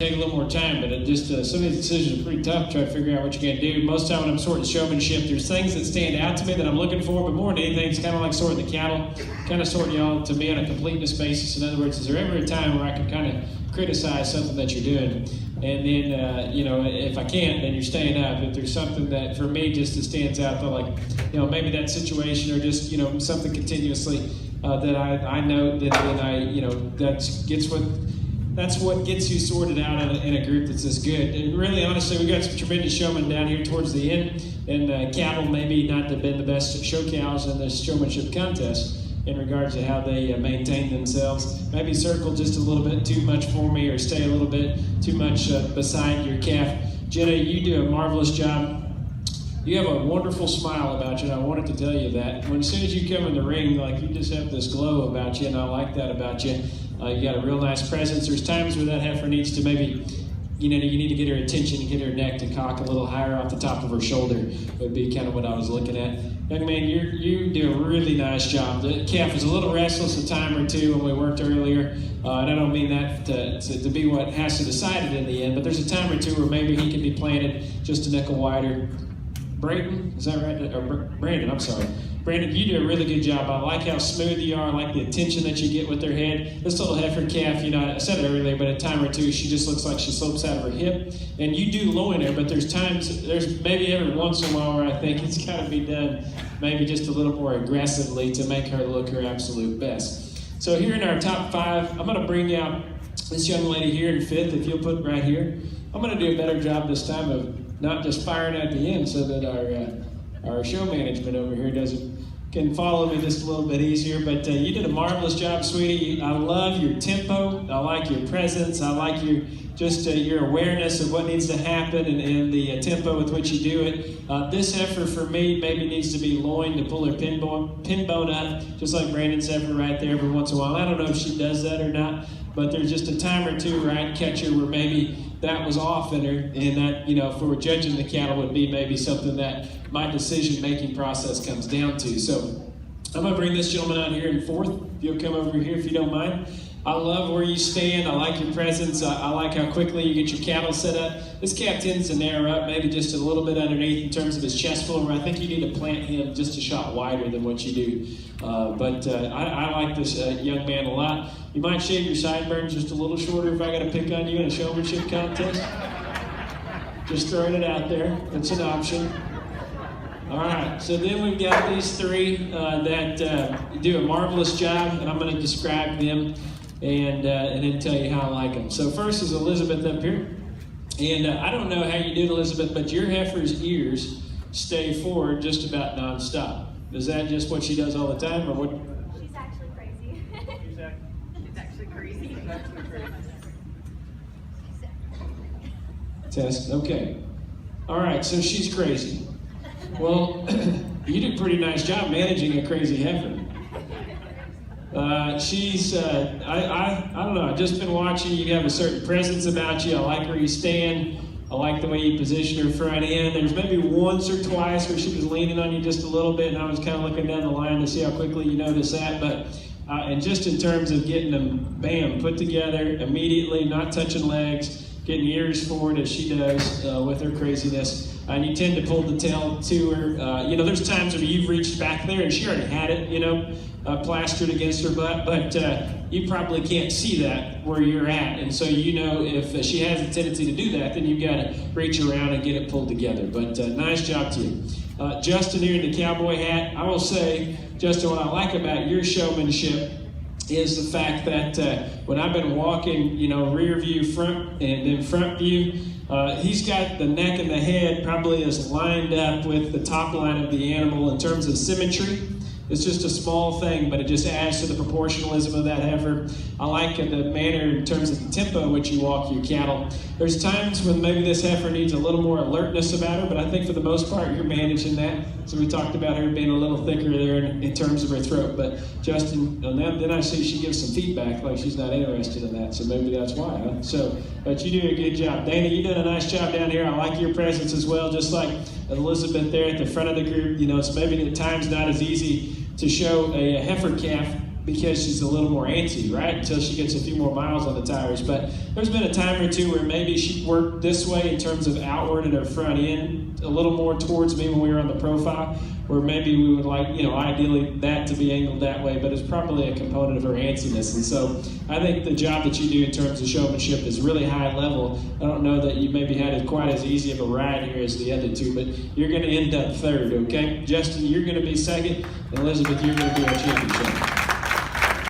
take a little more time, but it just some of these decisions are pretty tough to try to figure out what you're going to do. Most of the time when I'm sorting showmanship, there's things that stand out to me that I'm looking for, but more than anything, it's kind of like sorting the cattle, kind of sorting y'all to me on a completeness basis. In other words, is there ever a time where I can kind of criticize something that you're doing? And then, if I can't, then you're staying up. If there's something that, for me, just stands out, though, like, maybe that situation or just, something continuously that I know that that's what gets you sorted out in a group that's this good. And really, honestly, we got some tremendous showmen down here towards the end, and cattle maybe not have been the best show cows in this showmanship contest in regards to how they maintain themselves. Maybe circle just a little bit too much for me, or stay a little bit too much beside your calf. Jenna, you do a marvelous job. You have a wonderful smile about you, and I wanted to tell you that. As soon as you come in the ring, like, you just have this glow about you, and I like that about you. You got a real nice presence. There's times where that heifer needs to maybe, you need to get her attention and get her neck to cock a little higher off the top of her shoulder. Would be kind of what I was looking at. Young man, you do a really nice job. The calf was a little restless a time or two when we worked earlier, and I don't mean that to be what has to decide it in the end, but there's a time or two where maybe he can be planted just a nickel wider. Brayden, is that right? Or Brandon, I'm sorry. Brandon, you do a really good job. I like how smooth you are. I like the attention that you get with their head. This little heifer calf, I said it earlier, but a time or two, she just looks like she slopes out of her hip. And you do loin her, but there's maybe every once in a while where I think it's got to be done maybe just a little more aggressively to make her look her absolute best. So here in our top 5, I'm going to bring out this young lady here in 5th, if you'll put right here. I'm going to do a better job this time of not just firing at the end so that our show management over here can follow me just a little bit easier. But you did a marvelous job, sweetie. I love your tempo. I like your presence. I like your awareness of what needs to happen and the tempo with which you do it. This heifer for me maybe needs to be loined to pull her pin bone up, just like Brandon's heifer right there every once in a while. I don't know if she does that or not, but there's just a time or two where I'd catch her where maybe that was off in her, and that, if we were judging the cattle, would be maybe something that my decision-making process comes down to. So I'm going to bring this gentleman out here in 4th. If you'll come over here if you don't mind. I love where you stand. I like your presence. I like how quickly you get your cattle set up. This calf tends to narrow up maybe just a little bit underneath in terms of his chest floor, where I think you need to plant him just a shot wider than what you do. But I like this young man a lot. You might shave your sideburns just a little shorter if I got to pick on you in a showmanship contest. Just throwing it out there. It's an option. All right, so then we've got these 3 that do a marvelous job, and I'm going to describe them and then tell you how I like them. So first is Elizabeth up here. And I don't know how you did, Elizabeth, but your heifer's ears stay forward just about nonstop. Is that just what she does all the time, or what? She's actually crazy. She's actually crazy. Test, okay. All right, so she's crazy. Well, you did a pretty nice job managing a crazy heifer. I don't know, I've just been watching. You have a certain presence about you. I like where you stand. I like the way you position her front end. There's maybe once or twice where she was leaning on you just a little bit, and I was kind of looking down the line to see how quickly you notice that. But and just in terms of getting them, bam, put together immediately, not touching legs, getting ears forward as she does with her craziness. And you tend to pull the tail to her. There's times where you've reached back there and she already had it, plastered against her butt, but you probably can't see that where you're at. And so if she has a tendency to do that, then you've got to reach around and get it pulled together. But nice job to you. Justin here in the cowboy hat. I will say, Justin, what I like about your showmanship is the fact that when I've been walking, rear view, front, and then front view, he's got the neck and the head probably is lined up with the top line of the animal in terms of symmetry. It's just a small thing, but it just adds to the proportionalism of that heifer. I like the manner in terms of the tempo in which you walk your cattle. There's times when maybe this heifer needs a little more alertness about her, but I think for the most part you're managing that. So we talked about her being a little thicker there in terms of her throat. But Justin, then I see she gives some feedback like she's not interested in that, so maybe that's why, huh? But you do a good job. Dana, you did a nice job down here. I like your presence as well, just like Elizabeth there at the front of the group. It's maybe at times not as easy to show a heifer calf because she's a little more antsy, right? Until she gets a few more miles on the tires. But there's been a time or two where maybe she worked this way in terms of outward and her front end, a little more towards me when we were on the profile, where maybe we would like, ideally that to be angled that way, but it's probably a component of her antsiness. And so I think the job that you do in terms of showmanship is really high level. I don't know that you maybe had it quite as easy of a ride here as the other two, but you're going to end up third, okay? Justin, you're going to be second, and Elizabeth, you're going to be our championship.